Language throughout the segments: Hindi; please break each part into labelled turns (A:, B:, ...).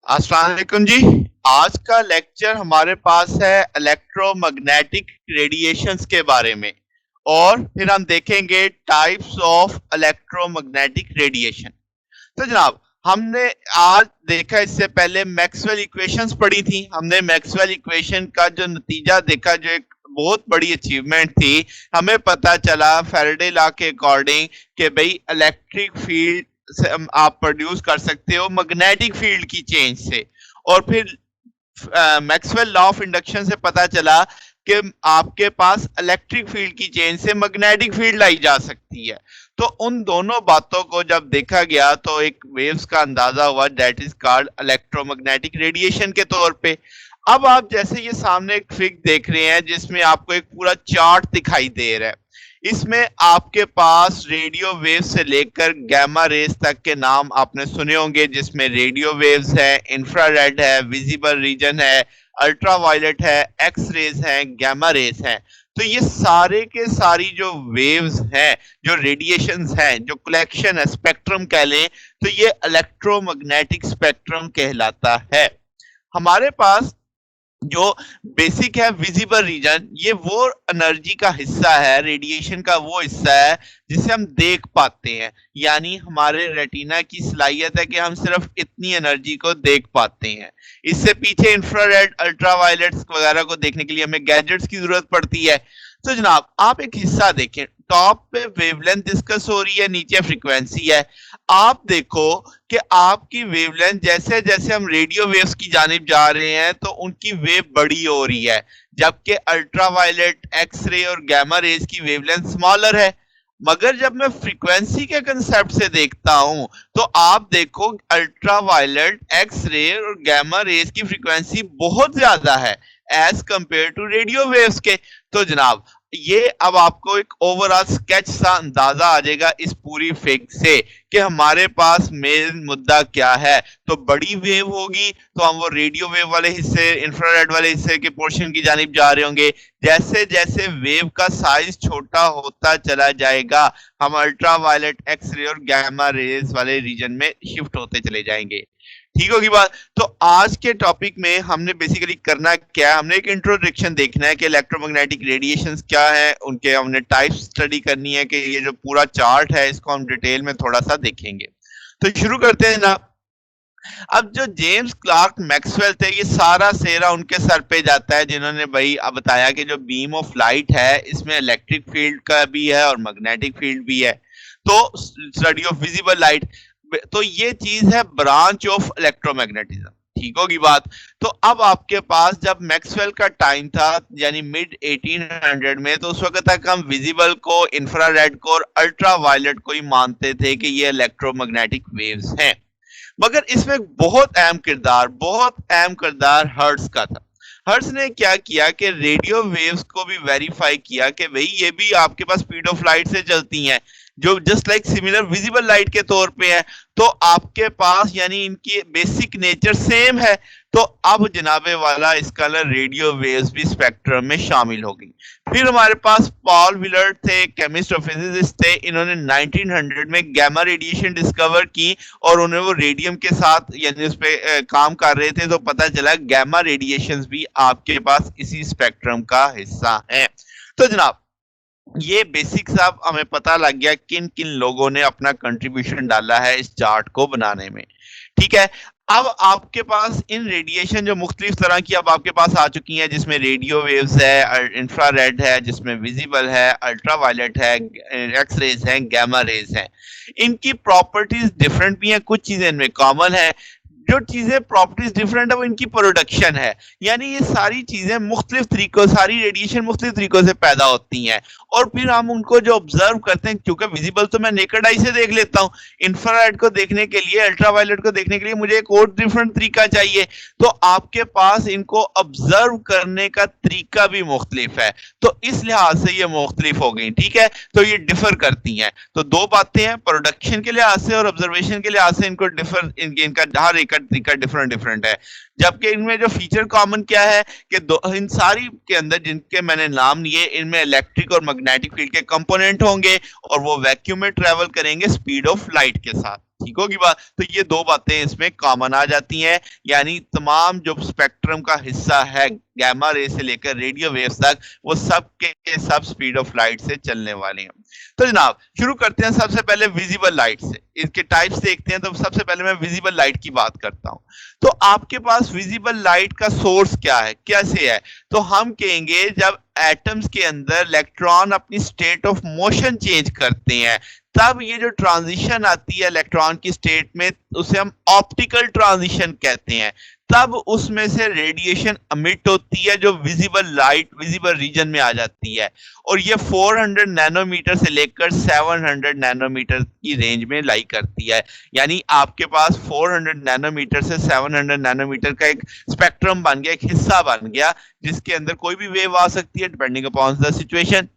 A: अस्सलाम वालेकुम जी। आज का लेक्चर हमारे पास है इलेक्ट्रोमैग्नेटिक रेडिएशंस के बारे में और फिर हम देखेंगे टाइप्स ऑफ इलेक्ट्रोमैग्नेटिक रेडिएशन। तो जनाब, हमने आज देखा, इससे पहले मैक्सवेल इक्वेशंस पढ़ी थी। हमने मैक्सवेल इक्वेशन का जो नतीजा देखा, जो एक बहुत बड़ी अचीवमेंट थी। हमें पता चला फैराडे लॉ के अकॉर्डिंग कि भाई इलेक्ट्रिक फील्ड से आप प्रोड्यूस कर सकते हो मैग्नेटिक फील्ड की चेंज से। और फिर मैक्सवेल लॉ ऑफ इंडक्शन से पता चला कि आपके पास इलेक्ट्रिक फील्ड की चेंज से मैग्नेटिक फील्ड लाई जा सकती है। तो उन दोनों बातों को जब देखा गया तो एक वेव्स का अंदाजा हुआ, that is called electromagnetic radiation के तौर पे। अब आप जैसे ये सामने एक फिग देख रहे हैं जिसमें आपको एक पूरा चार्ट दिखाई दे रहा है। इसमें आपके पास रेडियो वेव से लेकर गैमा रेज तक के नाम आपने सुने होंगे, जिसमें रेडियो वेव्स है, इंफ्रारेड है, विजिबल रीजन है, अल्ट्रावायलेट है, एक्स रेज है, गैमा रेज है। तो ये सारे के सारी जो वेव्स हैं, जो रेडिएशंस हैं, जो कलेक्शन है, स्पेक्ट्रम कह लें, तो ये इलेक्ट्रोमैग्नेटिक स्पेक्ट्रम कहलाता है। हमारे पास जो बेसिक है विजिबल रीजन, ये वो एनर्जी का हिस्सा है, रेडिएशन का वो हिस्सा है जिसे हम देख पाते हैं। यानी हमारे रेटिना की सलाहियत है कि हम सिर्फ इतनी एनर्जी को देख पाते हैं। इससे पीछे इंफ्रारेड, अल्ट्रावायलेट्स वगैरह को देखने के लिए हमें गैजेट्स की जरूरत पड़ती है। तो जनाब, आप एक हिस्सा देखें, टॉप पे वेवलेंथ डिस्कस हो रही है, नीचे फ्रीक्वेंसी है। आप देखो कि आपकी वेवलेंथ, जैसे जैसे हम रेडियो वेव्स की जानिब जा रहे हैं तो उनकी वेव बड़ी हो रही है, जबकि अल्ट्रावायलेट, एक्स रे और गैमा रेज की वेवलेंथ स्मॉलर है। मगर जब मैं फ्रीक्वेंसी के कंसेप्ट से देखता हूं तो आप देखो अल्ट्रावायलेट, एक्स रे और गैमा रेज की फ्रीक्वेंसी बहुत ज्यादा है as compared to radio waves के। तो जनाब, ये अब आपको एक ओवरऑल स्केच सा अंदाजा आ जाएगा इस पूरी फिग से कि हमारे पास मेन मुद्दा क्या है। तो बड़ी वेव होगी तो हम वो रेडियो वेव वाले हिस्से, इंफ्रारेड वाले हिस्से के पोर्शन की जानिब जा रहे होंगे। जैसे जैसे वेव का साइज छोटा होता चला जाएगा, हम अल्ट्रावायलेट, एक्स रे और गैमा रेज वाले रीजन में शिफ्ट होते चले जाएंगे। ठीक होगी बात। तो आज के टॉपिक में हमने बेसिकली करना क्या है, हमने एक इंट्रोडक्शन देखना है कि इलेक्ट्रोमैग्नेटिक रेडिएशंस क्या है, उनके हमने टाइप्स स्टडी करनी है कि ये जो पूरा चार्ट है इसको हम डिटेल में थोड़ा सा देखेंगे। तो शुरू करते हैं ना। अब जो जेम्स क्लार्क मैक्सवेल थे, ये सारा सेरा उनके सर पे जाता है, जिन्होंने भाई अब बताया कि जो बीम ऑफ लाइट है इसमें इलेक्ट्रिक फील्ड का भी है और मैग्नेटिक फील्ड भी है। तो स्टडी ऑफ विजिबल लाइट, तो ये चीज है ब्रांच ऑफ इलेक्ट्रोमैग्नेटिज्म। ठीक होगी बात। तो अब आपके पास जब मैक्सवेल का टाइम था, यानी मिड 1800 में, तो उस वक्त तक हम विजिबल को, इंफ्रारेड को और अल्ट्रावायलेट को ही मानते थे कि ये इलेक्ट्रोमैग्नेटिक वेव्स हैं। मगर इसमें बहुत अहम किरदार हर्ट्ज का था। हर्ट्ज ने क्या किया कि रेडियो वेव्स को भी वेरीफाई किया कि भाई ये भी आपके पास स्पीड ऑफ लाइट से चलती हैं, जो just like similar visible light के तौर पे है। तो आपके पास यानी इनकी बेसिक नेचर सेम है। तो अब जनाबे वाला इसका रेडियो वेव्स भी स्पेक्ट्रम में शामिल हो गई। फिर हमारे पास पॉल विलर्ड थे, केमिस्ट और फिजिसिस्ट थे। इन्होंने 1900 में गैमा रेडिएशन डिस्कवर की और उन्हें वो रेडियम के साथ यानी उस पे काम कर रहे थे, तो पता चला गैमा रेडिएशंस भी आपके पास इसी स्पेक्ट्रम का हिस्सा हैं। तो जनाब, ये बेसिक साहब हमें पता लग गया किन किन लोगों ने अपना कंट्रीब्यूशन डाला है इस चार्ट को बनाने में। ठीक है। अब आपके पास इन रेडिएशन जो मुख्तलिफ तरह की अब आपके पास आ चुकी हैं, जिसमें रेडियो वेव्स है, इंफ्रारेड है, जिसमें विजिबल है, अल्ट्रावायलेट है, एक्स रेज है, गैमा रेज है। इनकी प्रॉपर्टीज डिफरेंट भी हैं, कुछ चीजें इनमें कॉमन है। जो चीजें प्रॉपर्टीज डिफरेंट है वो इनकी प्रोडक्शन है। यानी ये सारी चीजें मुख्तलिफ तरीकों, सारी रेडिएशन मुख्तलिफ तरीकों से पैदा होती हैं और फिर हम उनको जो ऑब्जर्व करते हैं, क्योंकि विजिबल तो मैं नेकेड आई से देख लेता हूँ, इंफ्रारेड को देखने के लिए, अल्ट्रावायलेट को देखने के लिए मुझे एक और डिफरेंट तरीका चाहिए। तो आपके पास इनको ऑब्जर्व करने का तरीका भी मुख्तलिफ है, तो इस लिहाज से ये मुख्तलिफ हो गई। ठीक है। तो ये डिफर करती हैं। तो दो बातें हैं, प्रोडक्शन के लिहाज से और ऑब्जर्वेशन के लिहाज से इनको डिफर, इनका हर एक तरीका डिफरेंट डिफरेंट है। जबकि इनमें जो फीचर कॉमन क्या है कि इन सारी के अंदर जिनके मैंने नाम लिए, इनमें इलेक्ट्रिक और मैग्नेटिक फील्ड के कंपोनेंट होंगे और वो वैक्यूम में ट्रेवल करेंगे स्पीड ऑफ लाइट के साथ। ठीक होगी बात। तो ये दो बातें इसमें कॉमन आ जाती हैं, यानी तमाम जो स्पेक्ट्रम का हिस्सा है गैमा रे से लेकर रेडियो वेव्स तक, वो सब के सब स्पीड ऑफ लाइट से चलने वाले हैं। तो जनाब शुरू करते हैं सबसे पहले विजिबल लाइट से। इनके टाइप्स देखते हैं। तो सबसे पहले मैं विजिबल लाइट की बात करता हूं। तो आपके पास विजिबल लाइट का सोर्स क्या है, कैसे है? तो हम कहेंगे जब एटम्स के अंदर इलेक्ट्रॉन अपनी स्टेट ऑफ मोशन चेंज करते हैं, तब ये जो ट्रांजिशन आती है इलेक्ट्रॉन की स्टेट में, उसे हम ऑप्टिकल ट्रांजिशन कहते हैं। तब उसमें से रेडिएशन अमिट होती है जो विजिबल लाइट विजिबल रीजन में आ जाती है, और ये 400 नैनोमीटर से लेकर 700 नैनोमीटर की रेंज में लाई करती है। यानी आपके पास 400 नैनोमीटर से 700 नैनोमीटर का एक स्पेक्ट्रम बन गया, एक हिस्सा बन गया, जिसके अंदर कोई भी वेव आ सकती है depending upon the situation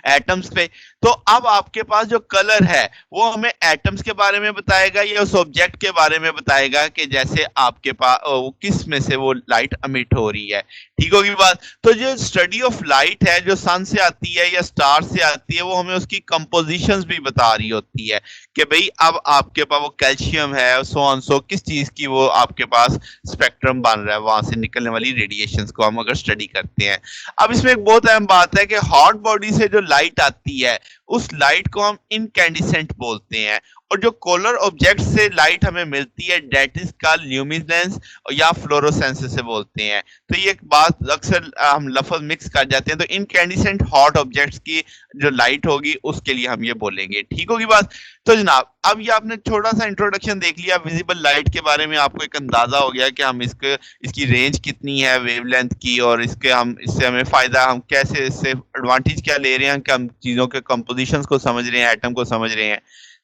A: atoms पे। तो अब आपके पास जो कलर है वो हमें एटम्स के बारे में बताएगा या उस ऑब्जेक्ट के बारे में बताएगा कि जैसे आपके पास किस में से वो लाइट अमिट हो रही है। ठीक होगी बात। तो जो स्टडी ऑफ लाइट है जो सन से आती है या स्टार से आती है, वो हमें उसकी कंपोजिशंस भी बता रही होती है कि भाई अब आपके पास वो कैल्शियम है, सो ऑन सो किस चीज की वो आपके पास स्पेक्ट्रम बन रहा है, वहां से निकलने वाली रेडिएशंस को हम अगर स्टडी करते हैं। अब इसमें एक बहुत अहम बात है कि हॉट बॉडी से जो लाइट आती है उस लाइट को हम इनकैंडिसेंट बोलते हैं, और जो कोलर ऑब्जेक्ट से लाइट हमें मिलती है डेट इज कॉल्ड ल्यूमिनेंस या फ्लोरोसेंस से बोलते हैं। तो ये एक बात अक्सर हम लफ्ज मिक्स कर जाते हैं। तो इनकैंडिसेंट हॉट ऑब्जेक्ट्स की जो लाइट होगी उसके लिए हम ये बोलेंगे। ठीक होगी बात। तो जनाब अब ये आपने छोटा सा इंट्रोडक्शन देख लिया विजिबल लाइट के बारे में, आपको एक अंदाजा हो गया कि हम इसकी रेंज कितनी है वेवलेंथ की, और इससे हमें फायदा, हम कैसे इससे एडवांटेज क्या ले रहे हैं कि हम चीजों के कंपोजिशंस को समझ रहे हैं, एटम को समझ रहे हैं।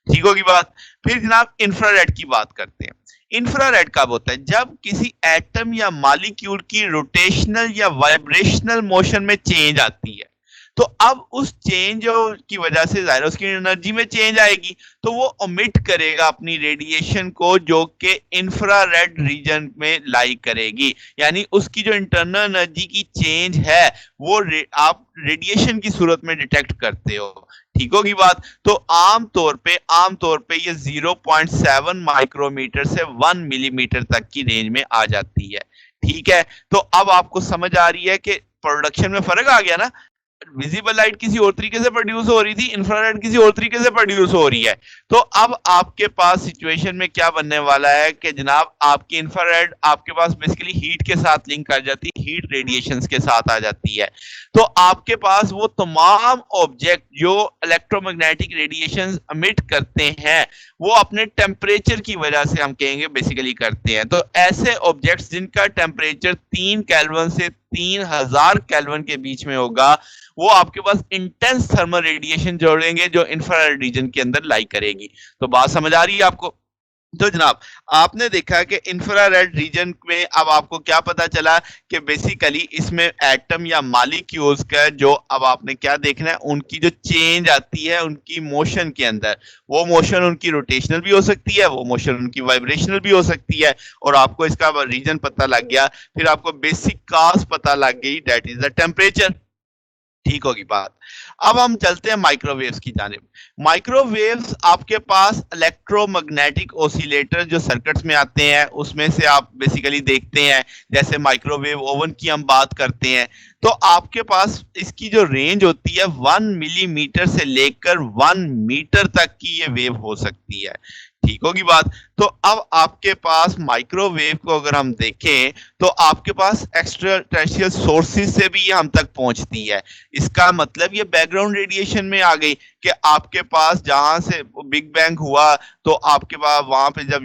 A: ठीक होगी बात। फिर जनाब इंफ्रारेड की बात करते हैं। इंफ्रारेड कब होता है? जब किसी एटम या मॉलिक्यूल की रोटेशनल या वाइब्रेशनल मोशन में चेंज आती है। तो अब उस चेंज की वजह से जाहिर उसकी एनर्जी में चेंज आएगी, तो वो ओमिट करेगा अपनी रेडिएशन को जो कि इंफ्रारेड रीजन में लाई करेगी। यानी उसकी जो इंटरनल एनर्जी की चेंज है वो आप रेडिएशन की सूरत में डिटेक्ट करते हो। ठीक होगी बात। तो आमतौर पे ये 0.7 माइक्रोमीटर से 1 मिलीमीटर तक की रेंज में आ जाती है। ठीक है। तो अब आपको समझ आ रही है कि प्रोडक्शन में फर्क आ गया ना। विजिबल लाइट किसी और तरीके से प्रोड्यूस हो रही थी, इंफ्रारेड किसी और तरीके से प्रोड्यूस हो रही है। तो अब आपके पास सिचुएशन में क्या बनने वाला है कि जनाब आपकी इंफ्रारेड आपके पास बेसिकली हीट के साथ लिंक कर जाती है, हीट रेडिएशंस के साथ आ जाती है। तो आपके पास वो तमाम ऑब्जेक्ट जो इलेक्ट्रोमैग्नेटिक रेडिएशंस एमिट करते हैं वो अपने टेम्परेचर की वजह से हम कहेंगे बेसिकली करते हैं। तो ऐसे ऑब्जेक्ट्स जिनका टेम्परेचर 3 केल्विन से 3000 केल्विन के बीच में होगा, वो आपके पास इंटेंस थर्मल रेडिएशन जोड़ेंगे जो इंफ्रारेड रीजन के अंदर लाई करेगी। तो बात समझ आ रही है आपको? तो जनाब आपने देखा कि इंफ्रारेड रीजन में अब आपको क्या पता चला कि बेसिकली इसमें एटम या मॉलिक्यूल्स का जो अब आपने क्या देखना है, उनकी जो चेंज आती है उनकी मोशन के अंदर, वो मोशन उनकी रोटेशनल भी हो सकती है, वो मोशन उनकी वाइब्रेशनल भी हो सकती है, और आपको इसका रीजन पता लग गया। फिर आपको बेसिक कॉज पता लग गई, दैट इज द टेम्परेचर। ठीक होगी बात। अब हम चलते हैं माइक्रोवेव्स की जानिब। माइक्रोवेव्स आपके पास इलेक्ट्रोमैग्नेटिक ऑसिलेटर जो सर्किट्स में आते हैं उसमें से आप बेसिकली देखते हैं, जैसे माइक्रोवेव ओवन की हम बात करते हैं, तो आपके पास इसकी जो रेंज होती है 1 मिलीमीटर से लेकर 1 मीटर तक की ये वेव हो सकती है। ठीक होगी बात। तो अब आपके पास माइक्रोवेव को अगर हम देखें तो आपके पास एक्स्ट्रा टेरेस्ट्रियल सोर्सेज से भी ये हम तक पहुंचती है। इसका मतलब ये बैकग्राउंड रेडिएशन में आ गई कि आपके पास जहां से बिग बैंग हुआ तो आपके पास वहां पे जब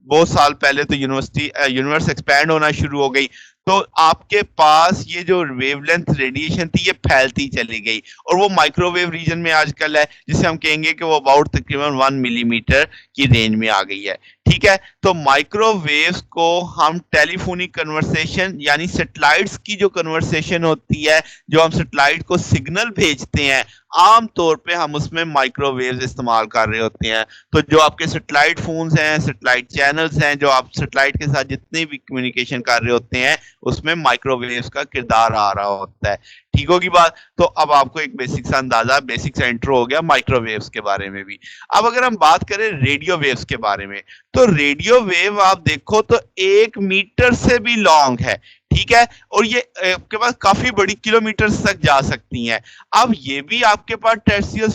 A: बहुत साल पहले तो यूनिवर्स एक्सपैंड होना शुरू हो गई, तो आपके पास ये जो वेवलेंथ रेडिएशन थी ये फैलती चली गई, और वो माइक्रोवेव रीजन में आजकल है, जिसे हम कहेंगे कि वो अबाउट तकरीबन 1 मिलीमीटर की रेंज में आ गई है। ठीक है? तो माइक्रोवेव्स को हम टेलीफोनिक कन्वर्सेशन यानी सैटेलाइट्स की जो कन्वर्सेशन होती है, जो हम सैटेलाइट को सिग्नल भेजते हैं, आम तौर पे हम उसमें माइक्रोवेव्स इस्तेमाल कर रहे होते हैं। तो जो आपके सैटेलाइट फ़ोन्स हैं, सैटेलाइट चैनल्स हैं, जो आप सैटेलाइट के साथ जितनी भी कम्युनिकेशन कर रहे होते हैं, उसमें माइक्रोवेव्स का किरदार आ रहा होता है। ठीक होगी बात? तो अब आपको एक बेसिक सा अंदाज़ा, बेसिक सा इंट्रो हो गया माइक्रोवेव्स के बारे में भी। अब अगर हम बात करें रेडियो वेव्स के बारे में, तो रेडियो वेव आप देखो तो 1 मीटर से भी लॉन्ग है, ठीक है? और ये आपके पास काफ़ी बड़ी किलोमीटर्स तक जा सकती हैं। अब ये भी आपके पास टेरेस्ट्रियल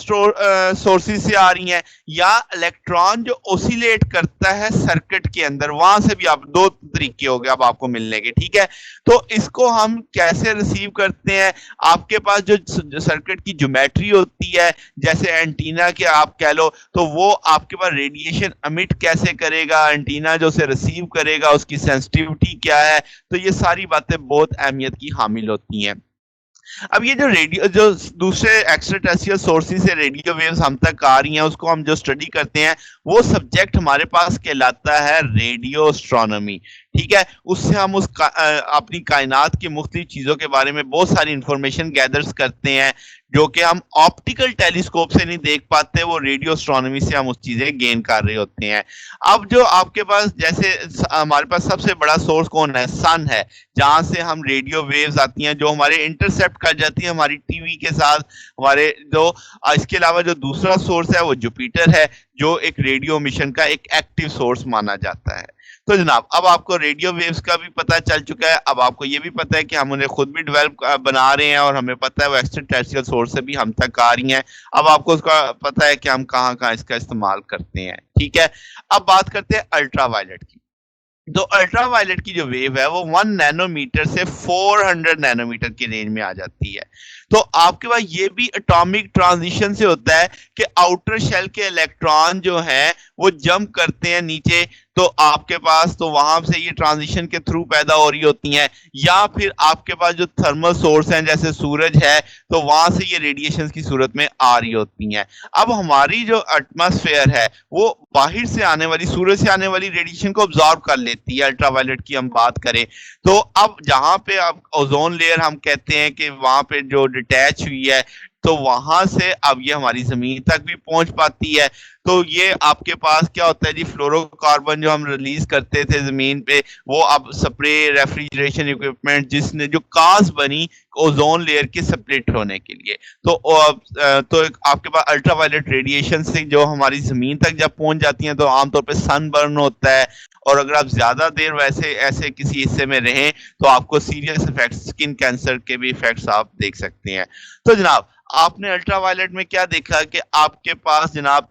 A: सोर्सेज़ से आ रही हैं, या इलेक्ट्रॉन जो ऑसिलेट करता है सर्किट के अंदर, वहाँ से भी आप 2 तरीके हो गए अब आपको मिलने के, ठीक है? तो इसको हम कैसे रिसीव करते हैं? आपके पास जो सर्किट की ज्योमेट्री होती है, जैसे एंटीना के आप कह लो, तो वो आपके पास रेडिएशन एमिट कैसे करेगा, एंटीना जो उसे रिसीव करेगा, उसकी सेंसिटिविटी क्या है, तो ये सारी बातें बहुत अहमियत की हामिल होती हैं। अब ये जो दूसरे एक्स्ट्रा टेरेस्ट्रियल सोर्सेज से रेडियो वेव्स हम तक आ रही हैं, उसको हम जो स्टडी करते हैं, वो सब्जेक्ट हमारे पास कहलाता है रेडियो एस्ट्रोनॉमी, ठीक है? उससे हम अपनी कायनात की मुख्तलिफ चीज़ों के बारे में बहुत सारी इंफॉर्मेशन गैदर्स करते हैं, जो कि हम ऑप्टिकल टेलीस्कोप से नहीं देख पाते, वो रेडियो एस्ट्रोनॉमी से हम उस चीज़ें गेन कर रहे होते हैं। अब जो आपके पास जैसे हमारे पास सबसे बड़ा सोर्स कौन है? सन है, जहाँ से हम रेडियो वेव्स आती हैं, जो हमारे इंटरसेप्ट कर जाती है हमारी टीवी के साथ, हमारे जो इसके अलावा जो दूसरा सोर्स है वो जुपिटर है, जो एक रेडियो मिशन का एक एक्टिव सोर्स माना जाता है। तो जनाब, अब आपको रेडियो वेव्स का भी पता चल चुका है, अब आपको ये भी पता है कि हम उन्हें खुद भी डेवलप बना रहे हैं, और हमें पता है वो एक्स्ट्रा टेरेस्ट्रियल सोर्स से भी हम तक आ रही हैं। अब आपको उसका पता है कि हम कहाँ-कहाँ इसका इस्तेमाल करते हैं, ठीक है? अब बात करते हैं अल्ट्रावायलेट की। तो अल्ट्रावायलेट की जो वेव है वो 1 नैनोमीटर से 400 नैनोमीटर की रेंज में आ जाती है। तो आपके पास ये भी एटॉमिक ट्रांजिशन से होता है कि आउटर शेल के इलेक्ट्रॉन जो हैं वो जंप करते हैं नीचे, तो आपके पास तो वहां से ये ट्रांजिशन के थ्रू पैदा हो रही होती हैं, या फिर आपके पास जो थर्मल सोर्स हैं जैसे सूरज है, तो वहां से ये रेडिएशन की सूरत में आ रही होती हैं। अब हमारी जो एटमॉस्फेयर है वो बाहर से आने वाली, सूरज से आने वाली रेडिएशन को ऑब्जॉर्व कर लेती है, अल्ट्रावायलेट की हम बात करें तो। अब जहाँ पे अब ओजोन लेयर हम कहते हैं कि वहां पे जो डिटैच हुई है, तो वहां से अब ये हमारी जमीन तक भी पहुंच पाती है। तो ये आपके पास क्या होता है जी, फ्लोरोकार्बन जो हम रिलीज करते थे जमीन पे, वो अब स्प्रे रेफ्रिजरेशन इक्विपमेंट जिसने जो काज बनी ओजोन लेयर के स्प्लिट होने के लिए, तो आपके पास अल्ट्रावायलेट रेडिएशन से जो हमारी जमीन तक जब पहुंच जाती हैं, तो आमतौर पे सनबर्न होता है, और अगर आप ज्यादा देर वैसे ऐसे किसी हिस्से में रहें, तो आपको सीरियस इफेक्ट्स, स्किन कैंसर के भी इफेक्ट्स आप देख सकते हैं। तो जनाब, आपने अल्ट्रावायलेट में क्या देखा कि आपके पास जनाब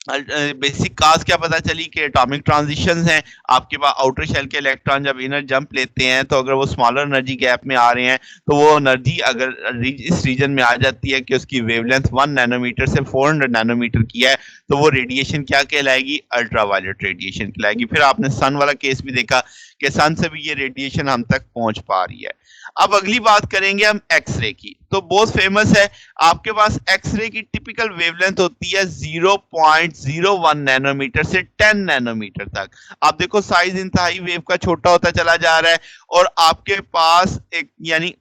A: बेसिक काज क्या पता चली कि एटॉमिक ट्रांजिशंस हैं। आपके पास आउटर शेल के इलेक्ट्रॉन जब इनर जंप लेते हैं, तो अगर वो स्मॉलर एनर्जी गैप में आ रहे हैं, तो वो एनर्जी अगर इस रीजन में आ जाती है कि उसकी वेवलेंथ 1 नैनोमीटर से 400 नैनोमीटर की है, तो वो रेडिएशन क्या कहलाएगी? अल्ट्रावायलेट रेडिएशन कहलाएगी। फिर आपने सन वाला केस भी देखा कि सन से भी ये रेडिएशन हम तक पहुंच पा रही है। अब अगली बात करेंगे हम एक्सरे की, तो बहुत फेमस है। आपके पास एक्सरे की टिपिकल वेवलेंथ होती है 0.01 नैनोमीटर से 10 नैनोमीटर तक। आप देखो साइज इंतहाई वेव का छोटा होता चला जा रहा है, और आपके पास एक यानी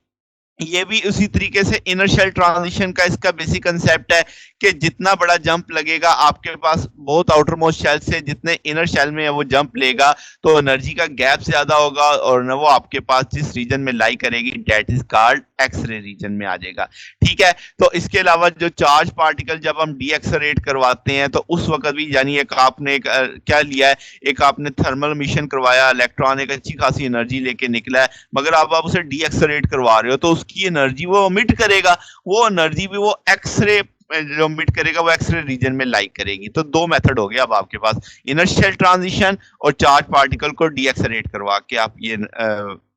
A: ये भी उसी तरीके से इनर शेल ट्रांजिशन का इसका बेसिक कंसेप्ट है कि जितना बड़ा जंप लगेगा आपके पास बहुत आउटर मोस्ट शेल से, जितने इनर शेल में है वो जंप लेगा, तो एनर्जी का गैप ज्यादा होगा, और न वो आपके पास जिस रीजन में लाई करेगी that is called X ray region में आ जाएगा, ठीक है? तो इसके अलावा जो चार्ज पार्टिकल जब हम डी एक्सरेट करवाते हैं, तो उस वक्त भी यानी एक आपने क्या लिया है, एक आपने थर्मल मिशन करवाया, इलेक्ट्रॉन एक अच्छी खासी एनर्जी लेके निकला है, मगर अब आप उसे डी एक्सरेट करवा रहे हो, तो उसकी एनर्जी वो एमिट करेगा, वो एनर्जी भी वो एक्सरे जो एमिट करेगा वो एक्सरे रीजन में लाइक करेगी। तो 2 मेथड हो गया अब आपके पास, इनर शेल ट्रांजिशन और चार्ज पार्टिकल को डी एक्सरेट करवा के आप ये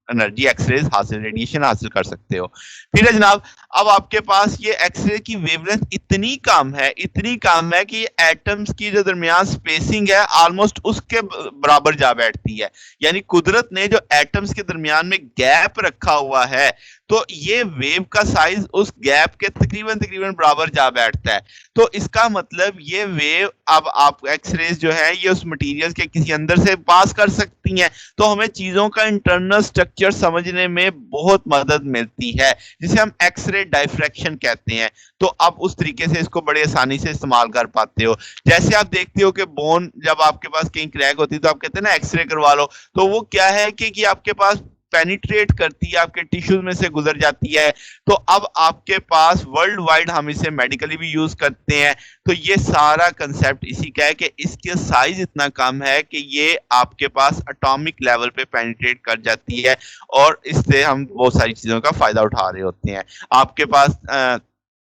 A: एनर्जी एक्सरेज हासिल, रेडिएशन हासिल कर सकते हो। फिर है जनाब, अब आपके पास ये एक्सरे की वेवलेंथ इतनी कम है, इतनी कम है कि एटम्स की जो दरमियान स्पेसिंग है ऑलमोस्ट उसके बराबर जा बैठती है। यानी कुदरत ने जो एटम्स के दरमियान में गैप रखा हुआ है, तो ये वेव का साइज उस गैप के तकरीबन तकरीबन बराबर जा बैठता है। तो इसका मतलब ये वेव अब आप एक्स-रेज़ जो है ये उस मटेरियल के किसी अंदर से पास कर सकती हैं, तो हमें चीज़ों का इंटरनल स्ट्रक्चर समझने में बहुत मदद मिलती है, जिसे हम एक्स-रे डायफ्रैक्शन कहते हैं। तो आप उस तरीके से इसको बड़े आसानी से इस्तेमाल कर पाते हो। जैसे आप देखते हो कि बोन जब आपके पास कहीं क्रैक होती है तो आप कहते हैं ना एक्स-रे करवा लो, तो वो क्या है कि आपके पास पेनिट्रेट करती है, आपके टिश्यूज में से गुजर जाती है। तो अब आपके पास वर्ल्ड वाइड हम इसे मेडिकली भी यूज करते हैं। तो ये सारा कंसेप्ट इसी का है कि इसके साइज इतना कम है कि ये आपके पास एटॉमिक लेवल पे पेनिट्रेट कर जाती है और इससे हम बहुत सारी चीजों का फायदा उठा रहे होते हैं। आपके पास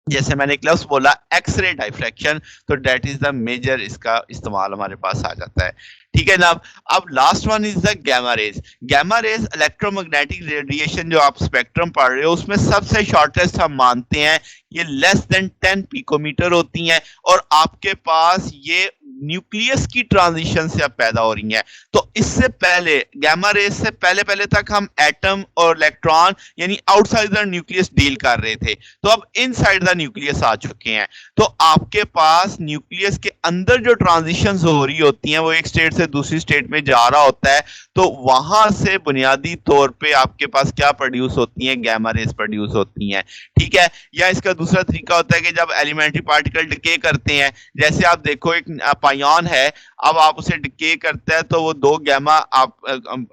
A: जैसे मैंने एक लफ्ज़ बोला एक्स-रे डायफ्रैक्शन, तो दैट इज़ द मेजर इसका इस्तेमाल हमारे पास आ जाता है। ठीक है जनाब? अब last one is the gamma rays. Gamma rays electromagnetic radiation जो आप स्पेक्ट्रम पढ़ रहे हो उसमें सबसे शॉर्टेस्ट हम मानते हैं, ये लेस देन 10 पिकोमीटर होती हैं और आपके पास ये न्यूक्लियस की ट्रांजिशन से अब पैदा हो रही हैं। तो इससे पहले गामा रेज़ से पहले-पहले तक हम एटम और इलेक्ट्रॉन यानी आउटसाइड द न्यूक्लियस डील कर रहे थे। तो अब इनसाइड द न्यूक्लियस आ चुके हैं। तो आपके पास न्यूक्लियस के अंदर जो ट्रांजिशंस हो रही होती हैं वो एक स्टेट से दूसरी स्टेट में जा रहा होता है, तो वहां से बुनियादी तौर पे आपके पास क्या प्रोड्यूस होती हैं, गामा रेज़ प्रोड्यूस होती हैं। ठीक है? या इसका दूसरा तरीका होता है कि जब एलिमेंट्री पार्टिकल डिके करते हैं, जैसे आप देखो एक पायन है, अब आप उसे डिके करता है तो वो 2 गामा आप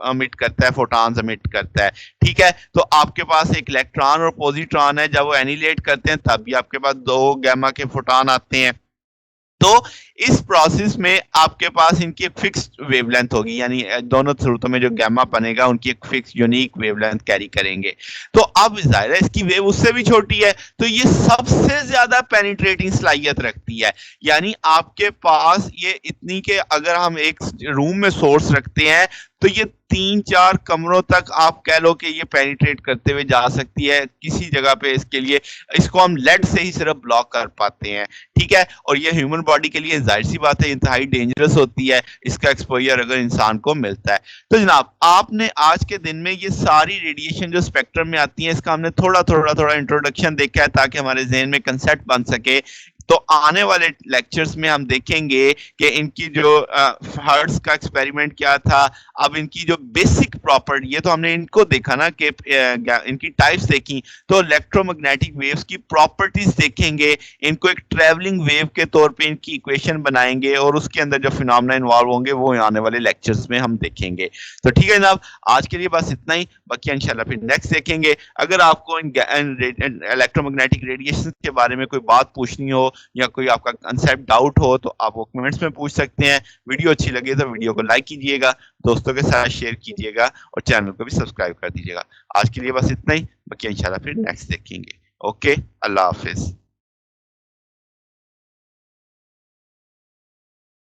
A: एमिट करता है, फोटॉन्स एमिट करता है। ठीक है? तो आपके पास एक इलेक्ट्रॉन और पॉजिट्रॉन है, जब वो एनिहिलेट करते हैं तब भी आपके पास 2 गामा के फोटॉन आते हैं। तो इस प्रोसेस में आपके पास इनकी एक फिक्स्ड वेवलेंथ होगी, यानी दोनों सूरतों में जो गामा बनेगा उनकी एक फिक्स यूनिक वेवलेंथ कैरी करेंगे। तो अब ज़ाहिर है इसकी वेव उससे भी छोटी है, तो ये सबसे ज़्यादा पेनिट्रेटिंग सलाहियत रखती है। यानी आपके पास ये इतनी कि अगर हम एक रूम में सोर्स रखते हैं तो ये 3-4 कमरों तक आप कह लो कि ये पेनिट्रेट करते हुए जा सकती है किसी जगह पे। इसके लिए इसको हम लेड से ही सिर्फ ब्लॉक कर पाते हैं। ठीक है? और ये ह्यूमन बॉडी के लिए जाहिर सी बात है इंतहाई डेंजरस होती है इसका एक्सपोजर अगर इंसान को मिलता है। तो जनाब आपने आज के दिन में ये सारी रेडिएशन जो स्पेक्ट्रम में आती है इसका हमने थोड़ा इंट्रोडक्शन देखा है ताकि हमारे जहन में कंसेप्ट बन सके। तो आने वाले लेक्चर्स में हम देखेंगे कि इनकी जो हर्ट्ज का एक्सपेरिमेंट क्या था, अब इनकी जो बेसिक प्रॉपर्टी, ये तो हमने इनको देखा ना कि इनकी टाइप्स देखी, तो इलेक्ट्रोमैग्नेटिक वेव्स की प्रॉपर्टीज देखेंगे, इनको एक ट्रैवलिंग वेव के तौर पे इनकी इक्वेशन बनाएंगे और उसके अंदर जो फिनोमेना इन्वॉल्व होंगे वो आने वाले लेक्चर्स में हम देखेंगे। तो ठीक है जनाब, आज के लिए बस इतना ही, बाकी इंशाल्लाह फिर नेक्स्ट देखेंगे। अगर आपको इन इलेक्ट्रोमैग्नेटिक रेडिएशन के बारे में कोई बात पूछनी हो या कोई आपका कंसेप्ट डाउट हो तो आप वो कमेंट्स में पूछ सकते हैं। वीडियो अच्छी लगे तो वीडियो को लाइक कीजिएगा, दोस्तों के साथ शेयर कीजिएगा और चैनल को भी सब्सक्राइब कर दीजिएगा। आज के लिए बस इतना ही, बाकी इंशाल्लाह फिर नेक्स्ट देखेंगे। ओके, अल्लाह हाफिज।